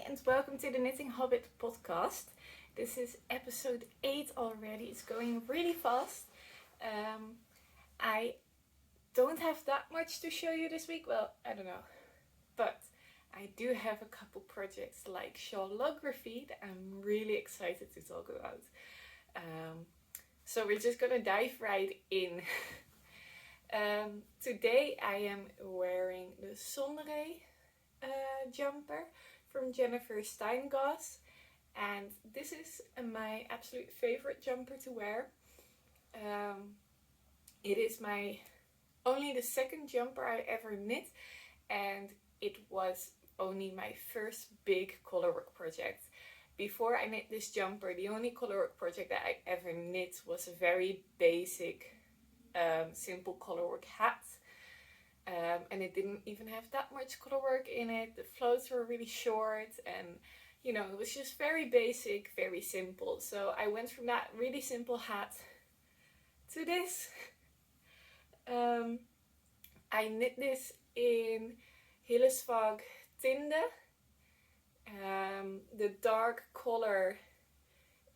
and welcome to the Knitting Hobbit Podcast. This is episode 8 already. It's going really fast. I don't have that much to show you this week. Well, I don't know. But I do have a couple projects like Shawlography that I'm really excited to talk about. So we're just gonna dive right in. Today I am wearing the Skeindeer jumper from Jennifer Steingass, and this is my absolute favorite jumper to wear. It is only the second jumper I ever knit, and it was only my first big colorwork project. Before I knit this jumper, the only colorwork project that I ever knit was a very basic simple colorwork hat. And it didn't even have that much colorwork in it. The floats were really short and, it was just very basic, very simple. So I went from that really simple hat to this. I knit this in Hillesvag Tinde. The dark color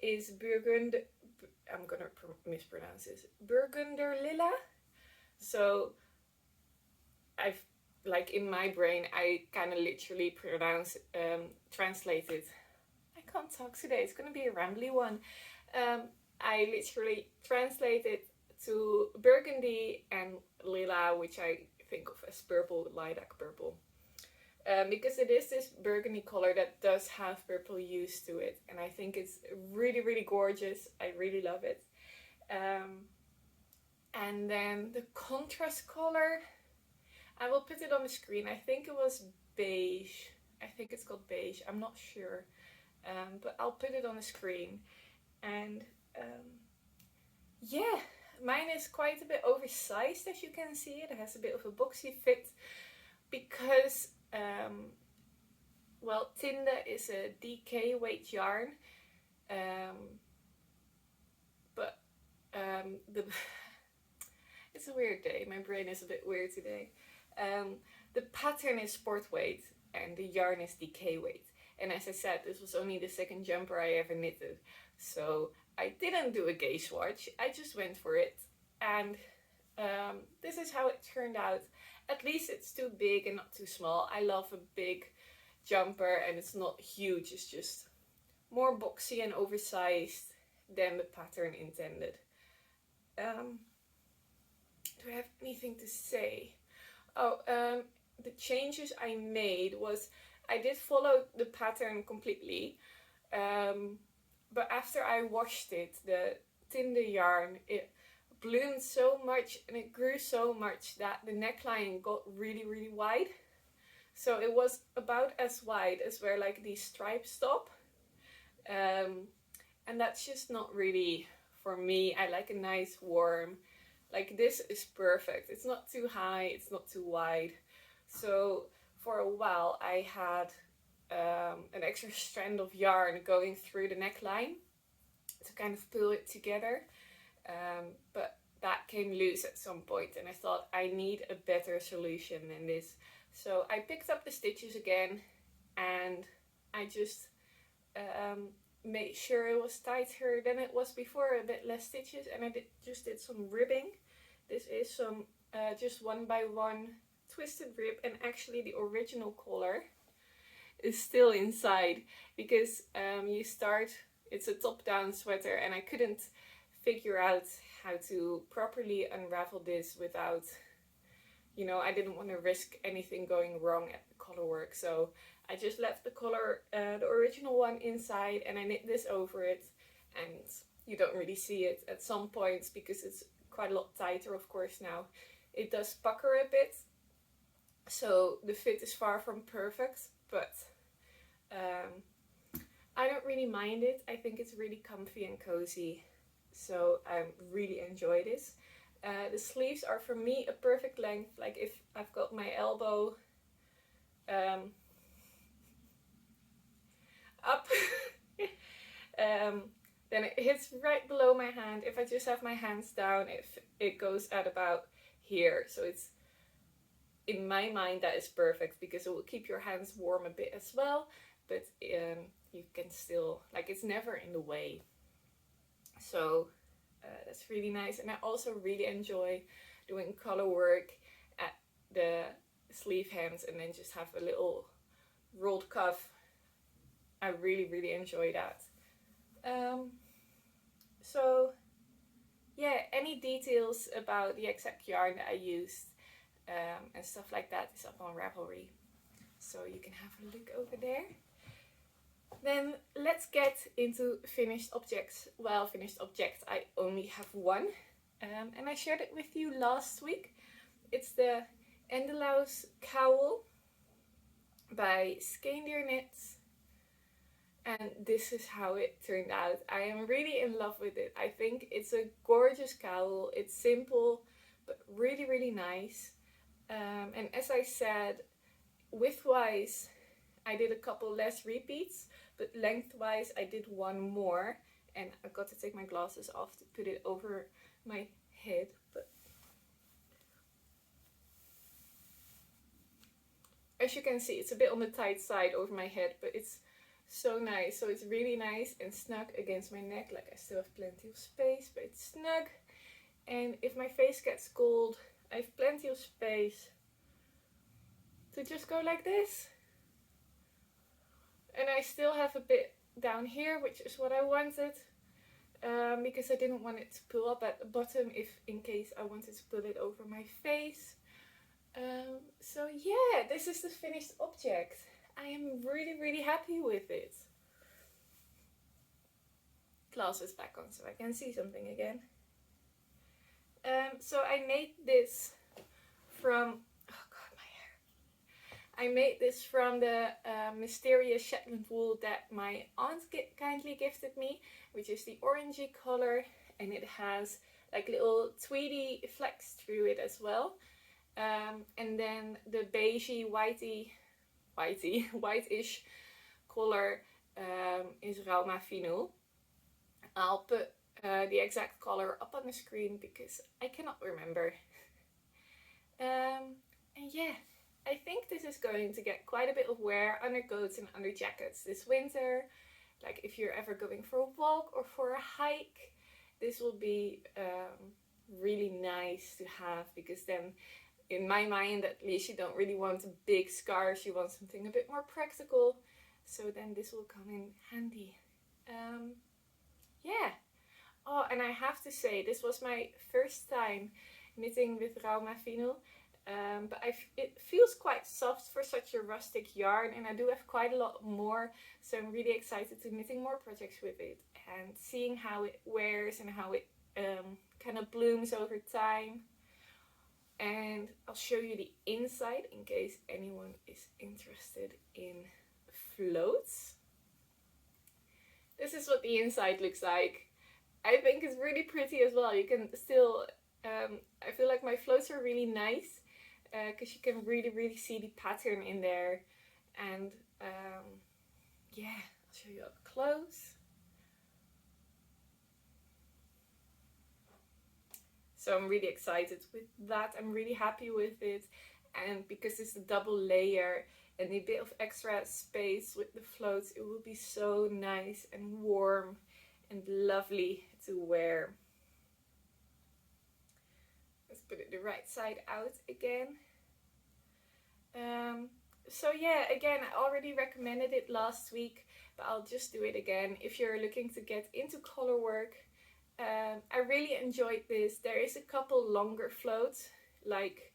is Burgunder, I'm gonna mispronounce this, Burgunder Lila. So in my brain, I kind of literally translated. I can't talk today, it's going to be a rambly one. I literally translated to burgundy and lila, which I think of as purple, lilac purple. Because it is this burgundy color that does have purple hues to it. And I think it's really, really gorgeous. I really love it. And then the contrast color, I will put it on the screen. I think it was beige. I think it's called beige. I'm not sure. But I'll put it on the screen. And mine is quite a bit oversized, as you can see. It has a bit of a boxy fit because, Tinde is a DK weight yarn. It's a weird day. My brain is a bit weird today. The pattern is sport weight and the yarn is DK weight. And as I said, this was only the second jumper I ever knitted. So I didn't do a gauge swatch. I just went for it. And this is how it turned out. At least it's too big and not too small. I love a big jumper and it's not huge. It's just more boxy and oversized than the pattern intended. Do I have anything to say? The changes I made was I did follow the pattern completely, but after I washed it, the Tinde yarn, it bloomed so much and it grew so much that the neckline got really, really wide. So it was about as wide as where like these stripes stop, and that's just not really for me. I like a nice warm. Like this is perfect. It's not too high, it's not too wide. So for a while I had an extra strand of yarn going through the neckline to kind of pull it together. But that came loose at some point and I thought I need a better solution than this. So I picked up the stitches again and I just made sure it was tighter than it was before, a bit less stitches, and I just did some ribbing. This is some just 1x1 twisted rib, and actually the original collar is still inside because it's a top-down sweater and I couldn't figure out how to properly unravel this without, I didn't want to risk anything going wrong at the colorwork. So I just left the collar, the original one, inside and I knit this over it, and you don't really see it at some points because it's quite a lot tighter, of course. Now it does pucker a bit, so the fit is far from perfect, but I don't really mind it. I think it's really comfy and cozy, so I really enjoy this. The sleeves are for me a perfect length. Like if I've got my elbow up then it hits right below my hand. If I just have my hands down, it goes at about here. So it's, in my mind, that is perfect because it will keep your hands warm a bit as well. but you can still, like, it's never in the way. So that's really nice. And I also really enjoy doing color work at the sleeve hems and then just have a little rolled cuff. I really enjoy that. So yeah, any details about the exact yarn that I used and stuff like that is up on Ravelry, so you can have a look over there. Then let's get into finished objects. Well, finished objects, I only have one, and I shared it with you last week. It's the Endelaus cowl by Skeindeer knits. And this is how it turned out. I am really in love with it. I think it's a gorgeous cowl. It's simple, but really nice. And as I said, widthwise, I did a couple less repeats, but lengthwise, I did one more. And I got to take my glasses off to put it over my head. But as you can see, it's a bit on the tight side over my head, but it's so nice. So it's really nice and snug against my neck. Like, I still have plenty of space, but it's snug. And if my face gets cold, I have plenty of space to just go like this. And I still have a bit down here, which is what I wanted, because I didn't want it to pull up at the bottom if in case I wanted to pull it over my face. So yeah, this is the finished object. I am really happy with it. Glasses back on so I can see something again. So I made this from, oh god, my hair. I made this from the mysterious Shetland wool that my aunt kindly gifted me, which is the orangey color, and it has like little tweedy flecks through it as well. And then the beigey, whitish color is Rauma Fino. I'll put the exact color up on the screen because I cannot remember. And yeah, I think this is going to get quite a bit of wear under coats and under jackets this winter. Like if you're ever going for a walk or for a hike, this will be really nice to have, because then, in my mind at least, you don't really want big scarves, you want something a bit more practical. So then this will come in handy. Yeah. Oh, and I have to say, this was my first time knitting with Rauma Fino. But it feels quite soft for such a rustic yarn, and I do have quite a lot more. So I'm really excited to knitting more projects with it and seeing how it wears and how it kind of blooms over time. And I'll show you the inside in case anyone is interested in floats. This is what the inside looks like. I think it's really pretty as well. You can still, I feel like my floats are really nice because you can really see the pattern in there. And yeah, I'll show you up close. So I'm really excited with that. I'm really happy with it. And because it's a double layer and a bit of extra space with the floats, it will be so nice and warm and lovely to wear. Let's put it the right side out again. So yeah, again, I already recommended it last week, but I'll just do it again. If you're looking to get into color work, I really enjoyed this. There is a couple longer floats, like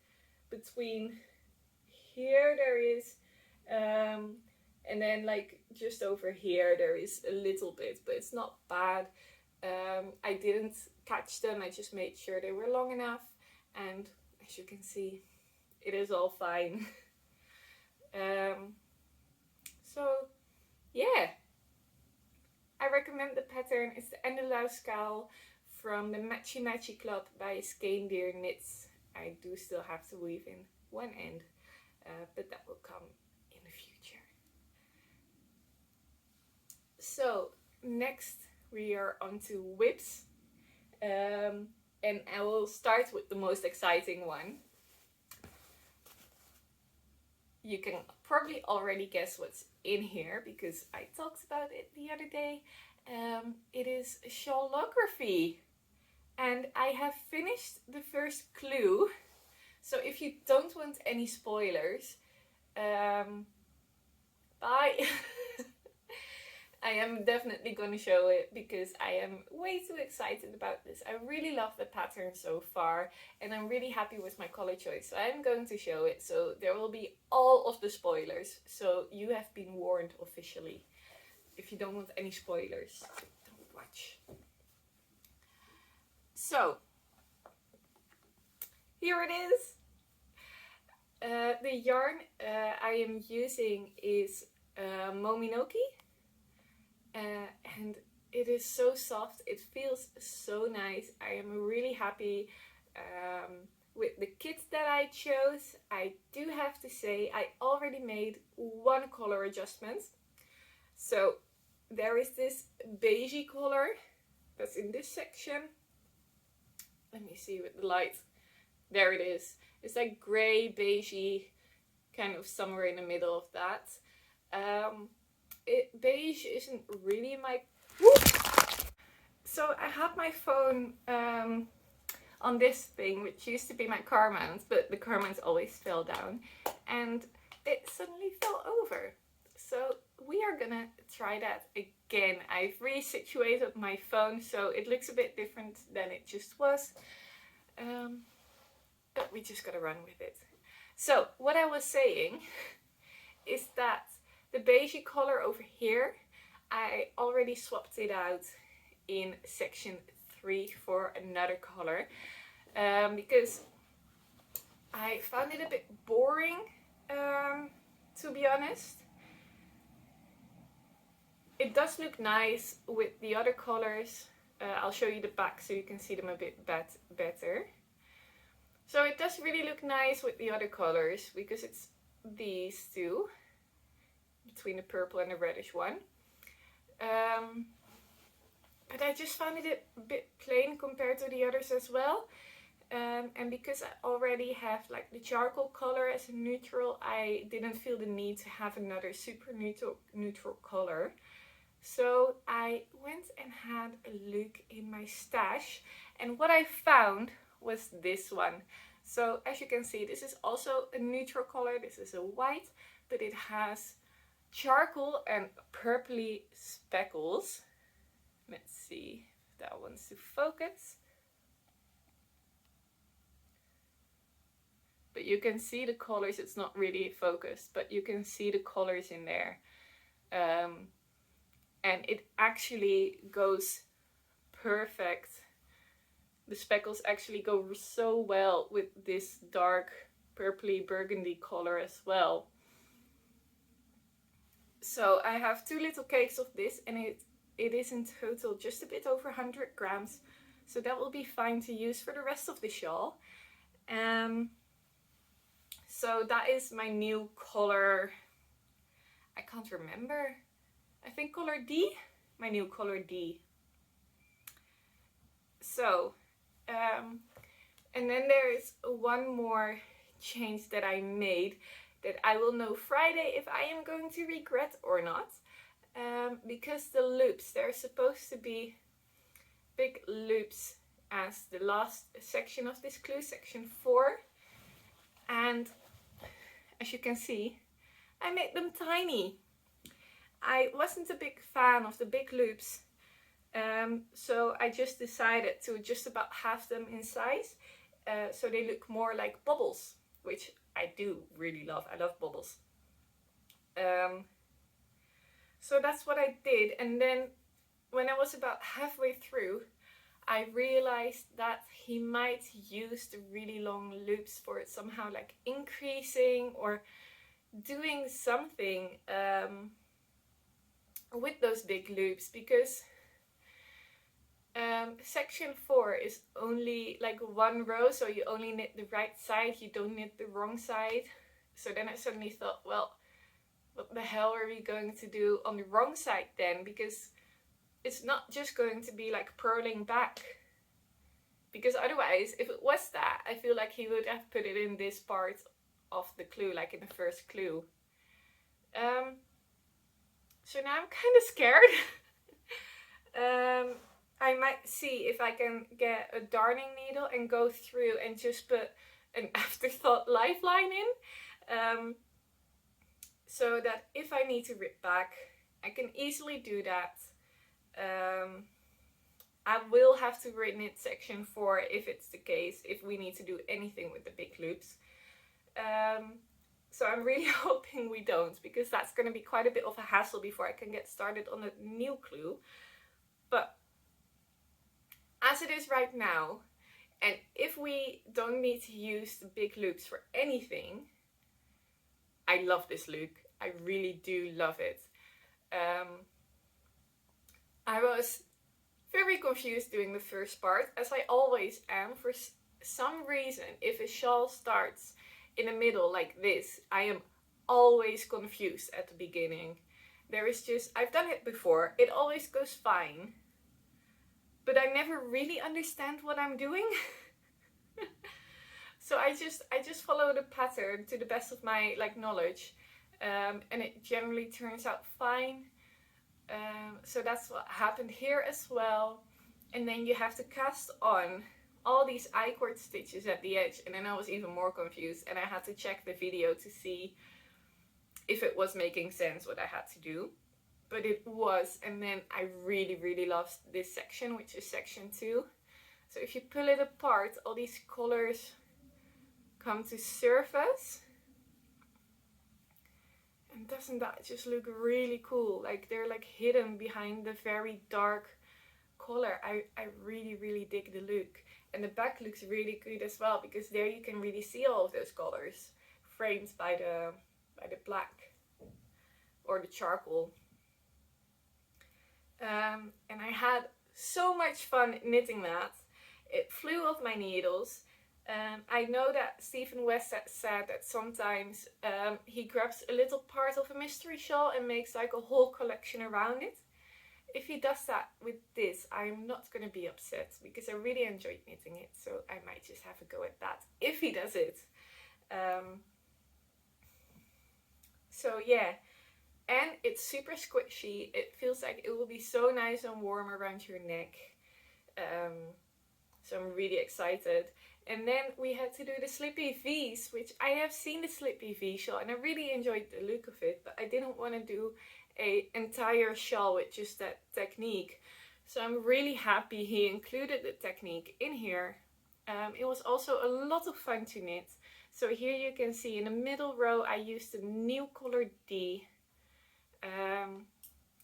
between here there is, and then like just over here there is a little bit, but it's not bad. I didn't catch them, I just made sure they were long enough, and as you can see, it is all fine. So yeah, I recommend the pattern. It's the Endelaus cowl from the Matchy Club by Skeindeer knits. I do still have to weave in one end, but that will come in the future. So next we are on to whips, and I will start with the most exciting one. you can probably already guess what's in here because I talked about it the other day. It is Shawlography, and I have finished the first clue. So if you don't want any spoilers, bye. I am definitely going to show it because I am way too excited about this. I really love the pattern so far and I'm really happy with my color choice. So I'm going to show it. So there will be all of the spoilers. So you have been warned officially. If you don't want any spoilers, don't watch. So here it is. The yarn I am using is Mominoki. And it is so soft, it feels so nice. I am really happy with the kit that I chose. I do have to say I already made one color adjustment. So there is this beigey color that's in this section. Let me see with the light. There it is. It's like grey, beigey, kind of somewhere in the middle of that. Beige isn't really my... So I had my phone on this thing, which used to be my car mount, but the car mount always fell down and it suddenly fell over. So we are gonna try that again. I've resituated my phone so it looks a bit different than it just was. But we just gotta run with it. So what I was saying is that the beigey color over here, I already swapped it out in section 3 for another color because I found it a bit boring, to be honest. It does look nice with the other colors. I'll show you the back so you can see them a bit better. So it does really look nice with the other colors because it's these two. Between the purple and the reddish one. But I just found it a bit plain compared to the others as well. And because I already have like the charcoal color as a neutral, I didn't feel the need to have another super neutral color. So I went and had a look in my stash. And what I found was this one. So as you can see, this is also a neutral color. This is a white, but it has charcoal and purpley speckles. Let's see if that wants to focus. But you can see the colors. It's not really focused, but you can see the colors in there. And it actually goes perfect. The speckles actually go so well with this dark purpley burgundy color as well. So I have 2 little cakes of this and it is in total just a bit over 100 grams. So that will be fine to use for the rest of the shawl. So that is my new color. I can't remember. I think color D? My new color D. So, and then there is one more change that I made that I will know Friday if I am going to regret or not. Because the loops, they're supposed to be big loops as the last section of this clue, section 4. And as you can see, I made them tiny. I wasn't a big fan of the big loops. So I just decided to just about halve them in size. So they look more like bubbles, which I do really love. I love bubbles. So that's what I did. And then when I was about halfway through, I realized that he might use the really long loops for it somehow, like increasing or doing something with those big loops, because section 4 is only like 1 row, so you only knit the right side, you don't knit the wrong side. So then I suddenly thought, well, what the hell are we going to do on the wrong side then? Because it's not just going to be like purling back. Because otherwise, if it was that, I feel like he would have put it in this part of the clue, like in the first clue. So now I'm kind of scared. I might see if I can get a darning needle and go through and just put an afterthought lifeline in. So that if I need to rip back, I can easily do that. I will have to knit section 4 if it's the case, if we need to do anything with the big loops. So I'm really hoping we don't, because that's going to be quite a bit of a hassle before I can get started on a new clue. But as it is right now, and if we don't need to use the big loops for anything, I love this look. I really do love it. I was very confused doing the first part, as I always am. For some reason, if a shawl starts in the middle like this, I am always confused at the beginning. There is just, I've done it before, it always goes fine, but I never really understand what I'm doing. So I just follow the pattern to the best of my knowledge, and it generally turns out fine. So that's what happened here as well. And then you have to cast on all these I-cord stitches at the edge, and then I was even more confused, and I had to check the video to see if it was making sense what I had to do. But it was, and then I really, really loved this section, which is section 2. So if you pull it apart, all these colors come to surface. And doesn't that just look really cool? Like they're like hidden behind the very dark color. I really, really dig the look. And the back looks really good as well, because there you can really see all of those colors framed by the black or the charcoal. And I had so much fun knitting that. It flew off my needles. I know that Stephen West said that sometimes he grabs a little part of a mystery shawl and makes like a whole collection around it. If he does that with this, I'm not going to be upset, because I really enjoyed knitting it, so I might just have a go at that if he does it. So yeah, and it's super squishy. It feels like it will be so nice and warm around your neck. So I'm really excited. And then we had to do the Slippy V's, which I have seen the Slippy V shawl and I really enjoyed the look of it, but I didn't want to do an entire shawl with just that technique. So I'm really happy he included the technique in here. It was also a lot of fun to knit. So here you can see in the middle row I used the new color D.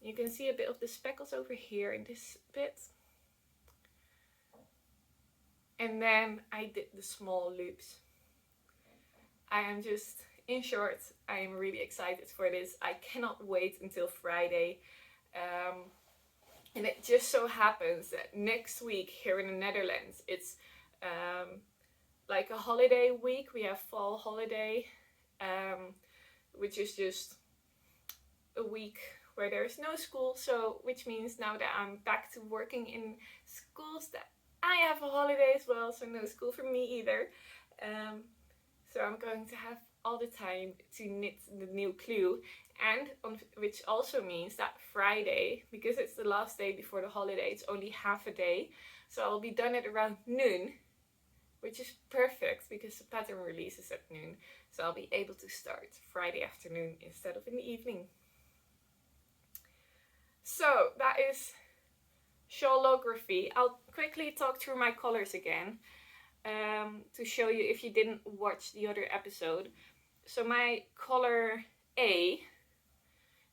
You can see a bit of the speckles over here in this bit. And then I did the small loops. I am just, in short, I am really excited for this. I cannot wait until Friday. And it just so happens that next week here in the Netherlands, it's like a holiday week. We have fall holiday, which is just a week where there's no school. So, which means now that I'm back to working in schools, that I have a holiday as well, so no school for me either. So I'm going to have all the time to knit the new clue, and which also means that Friday, because it's the last day before the holiday, it's only half a day. So I'll be done at around noon, which is perfect because the pattern releases at noon. So I'll be able to start Friday afternoon instead of in the evening. So that is Shawlography. I'll quickly talk through my colors again to show you if you didn't watch the other episode. So my color A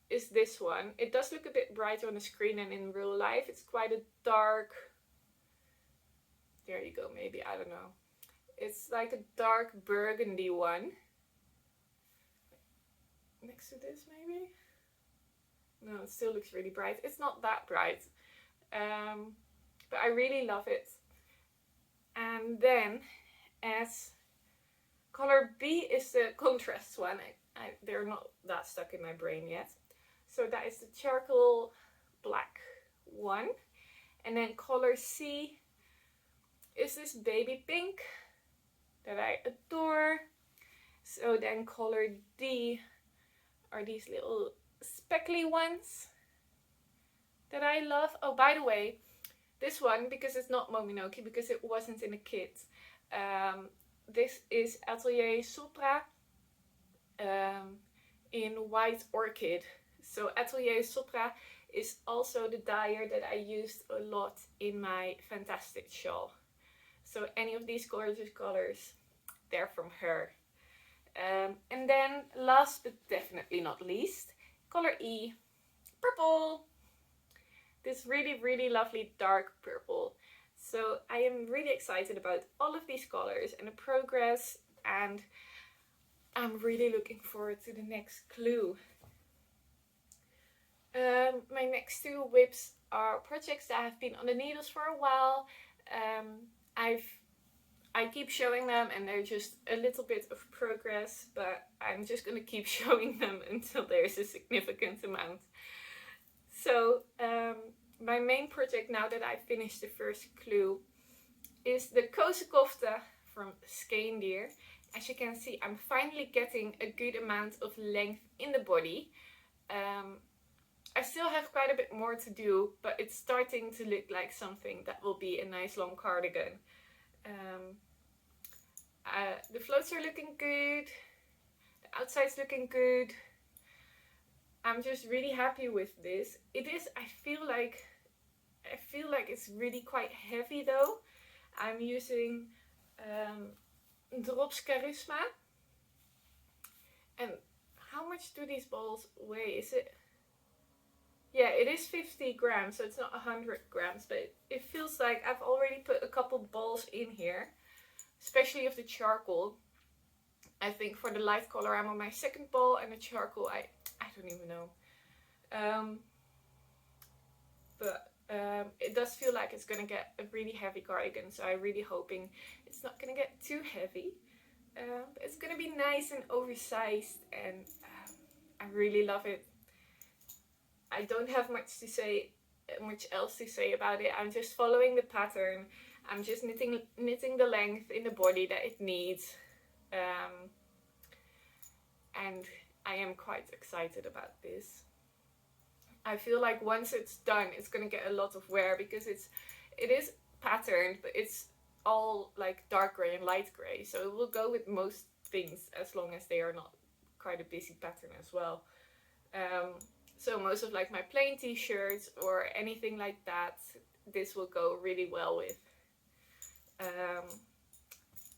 is this one. It does look a bit brighter on the screen and in real life. It's quite a dark, there you go, maybe, I don't know. It's like a dark burgundy one. Next to this maybe? No, it still looks really bright. It's not that bright. But I really love it. And then as color B is the contrast one. They're not that stuck in my brain yet. So that is the charcoal black one. And then color C is this baby pink that I adore. So then color D are these little speckly ones that I love. Oh, by the way, this one, because it's not Mominoki, because it wasn't in a kit, this is Atelier Sopra in White Orchid. So Atelier Sopra is also the dyer that I used a lot in my Fantastic shawl. So any of these gorgeous colors, they're from her. And then last but definitely not least, color E, purple. This really, really lovely dark purple. So I am really excited about all of these colors and the progress, and I'm really looking forward to the next clue. My next two whips are projects that have been on the needles for a while. I keep showing them and they're just a little bit of progress, but I'm just going to keep showing them until there's a significant amount. So my main project, now that I finished the first clue, is the Kosekofte from Skeindeer. As you can see, I'm finally getting a good amount of length in the body. I still have quite a bit more to do, but it's starting to look like something that will be a nice long cardigan. The floats are looking good, the outside's looking good. I'm just really happy with this. It is, I feel like it's really quite heavy though. I'm using Drops Charisma. And how much do these balls weigh? Is it? Yeah, it is 50 grams, so it's not 100 grams, but it feels like I've already put a couple balls in here, especially of the charcoal. I think for the light color I'm on my second ball, and the charcoal I don't even know. But it does feel like it's gonna get a really heavy cardigan, so I'm really hoping it's not gonna get too heavy. But it's gonna be nice and oversized, and I really love it. I don't have much else to say about it. I'm just following the pattern. I'm just knitting the length in the body that it needs. And I am quite excited about this. I feel like once it's done, it's gonna get a lot of wear because it is patterned, but it's all like dark grey and light grey. So it will go with most things as long as they are not quite a busy pattern as well. So most of like my plain t-shirts or anything like that, this will go really well with.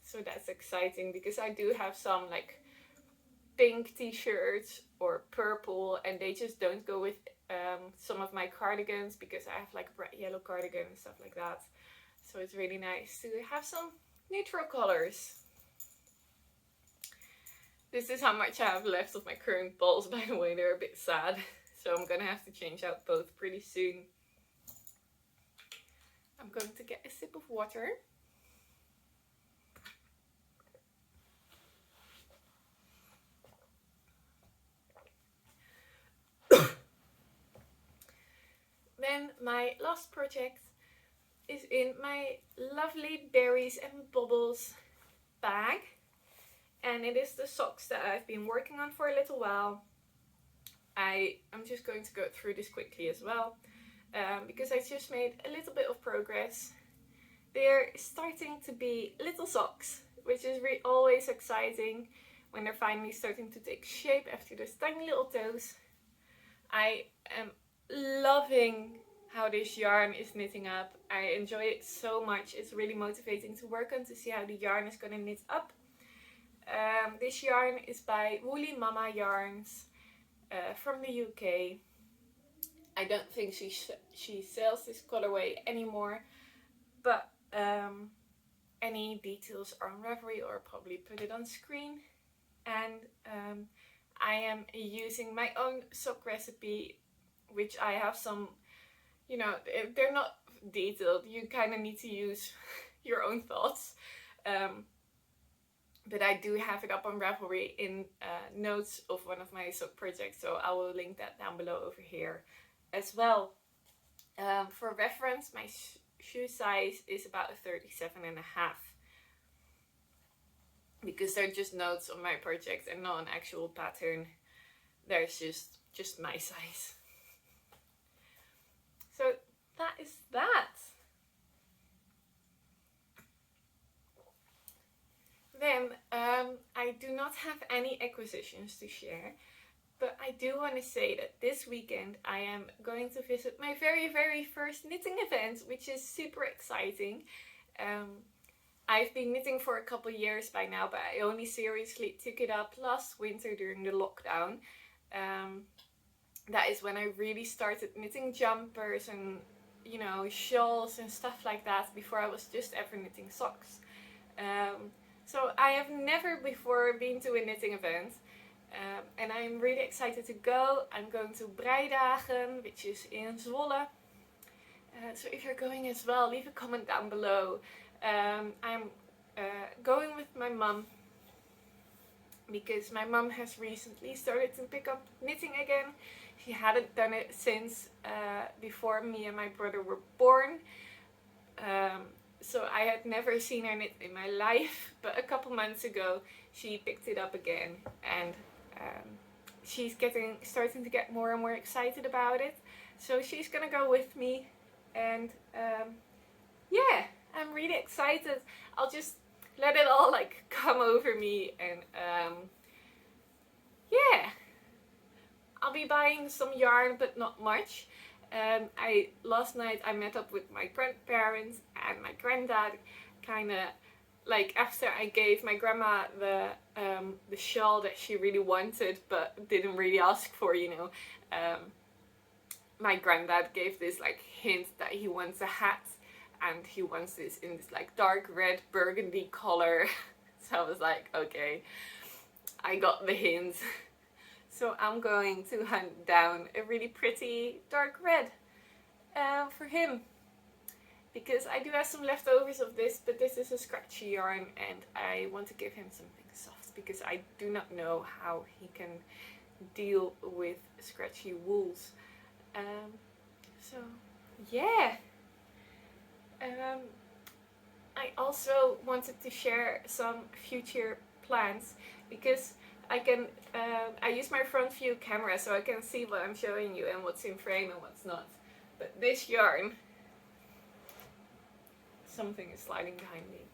So that's exciting because I do have some like pink t-shirts or purple, and they just don't go with some of my cardigans because I have like a bright yellow cardigan and stuff like that. So it's really nice to have some neutral colors. This is how much I have left of my current balls, by the way. They're a bit sad, so I'm gonna have to change out both pretty soon. I'm going to get a sip of water. Then my last project is in my lovely berries and bubbles bag, and it is the socks that I've been working on for a little while. I'm just going to go through this quickly as well, because I just made a little bit of progress. They're starting to be little socks, which is always exciting when they're finally starting to take shape after those tiny little toes. I am loving how this yarn is knitting up. I enjoy it so much. It's really motivating to work on, to see how the yarn is going to knit up. This yarn is by Woolly Mama Yarns from the UK. I don't think she sells this colorway anymore, but any details are on Ravelry, or probably put it on screen. And I am using my own sock recipe, which I have some, they're not detailed. You kind of need to use your own thoughts. But I do have it up on Ravelry in notes of one of my sock projects, so I will link that down below over here as well. For reference, my shoe size is about a 37.5. because they're just notes on my project and not an actual pattern. There's just my size. So that is that. Then I do not have any acquisitions to share, but I do want to say that this weekend I am going to visit my very first knitting event, which is super exciting. I've been knitting for a couple years by now, but I only seriously took it up last winter during the lockdown. That is when I really started knitting jumpers and, shawls and stuff like that. Before I was just ever knitting socks. So I have never before been to a knitting event. And I'm really excited to go. I'm going to Breidagen, which is in Zwolle. So if you're going as well, leave a comment down below. I'm going with my mum, because my mum has recently started to pick up knitting again. She hadn't done it since before me and my brother were born. So I had never seen her knit in my life, but a couple months ago she picked it up again, and she's starting to get more and more excited about it. So she's gonna go with me, and yeah, I'm really excited. I'll just let it all come over me, and yeah, I'll be buying some yarn, but not much. Last night I met up with my grandparents and my granddad, kind of after I gave my grandma the shawl that she really wanted but didn't really ask for, my granddad gave this hint that he wants a hat, and he wants this in this dark red burgundy color. So I was like, okay, I got the hint. So I'm going to hunt down a really pretty dark red for him, because I do have some leftovers of this, but this is a scratchy yarn and I want to give him something soft, because I do not know how he can deal with scratchy wools. So yeah. I also wanted to share some future plans, because I use my front view camera so I can see what I'm showing you and what's in frame and what's not. But this yarn, something is sliding behind me.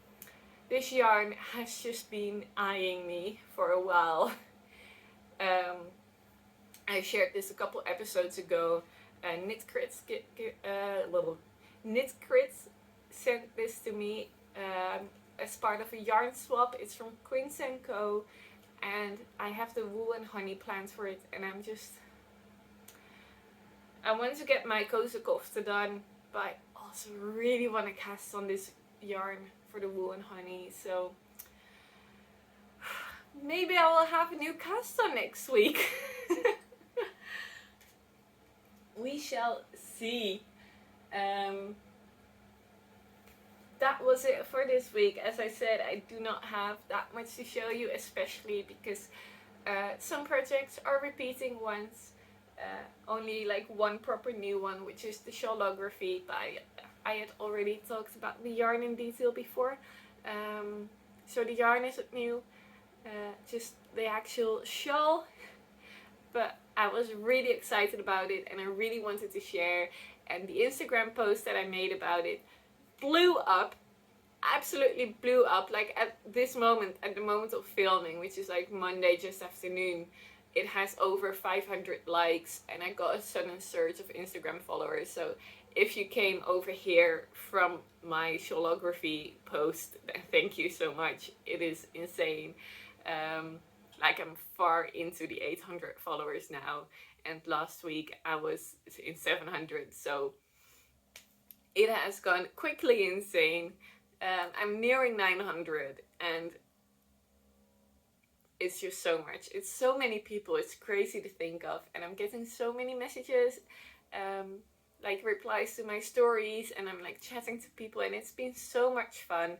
This yarn has just been eyeing me for a while. I shared this a couple episodes ago. Knit Crits sent this to me as part of a yarn swap. It's from Quince & Co. And I have the wool and honey plans for it, and I want to get my Kozakofte done, but I also really want to cast on this yarn for the wool and honey, so maybe I will have a new cast on next week. We shall see. That was it for this week. As I said, I do not have that much to show you, especially because some projects are repeating once. Only one proper new one, which is the Shawlography, but I had already talked about the yarn in detail before. So the yarn isn't new, just the actual shawl. But I was really excited about it, and I really wanted to share. And the Instagram post that I made about it blew up, absolutely blew up. At this moment, at the moment of filming, which is Monday just afternoon, it has over 500 likes, and I got a sudden surge of Instagram followers. So if you came over here from my Shawlography post, thank you so much. It is insane. I'm far into the 800 followers now, and last week I was in 700, so it has gone quickly insane. I'm nearing 900, and it's just so much. It's so many people. It's crazy to think of, and I'm getting so many messages, replies to my stories, and I'm chatting to people, and it's been so much fun.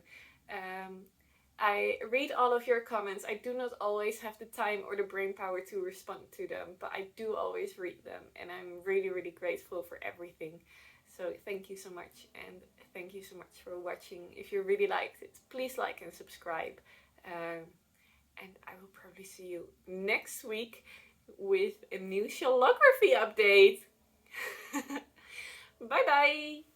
I read all of your comments. I do not always have the time or the brain power to respond to them, but I do always read them, and I'm really, really grateful for everything. So thank you so much, and thank you so much for watching. If you really liked it, please like and subscribe. And I will probably see you next week with a new Shawlography update. Bye bye!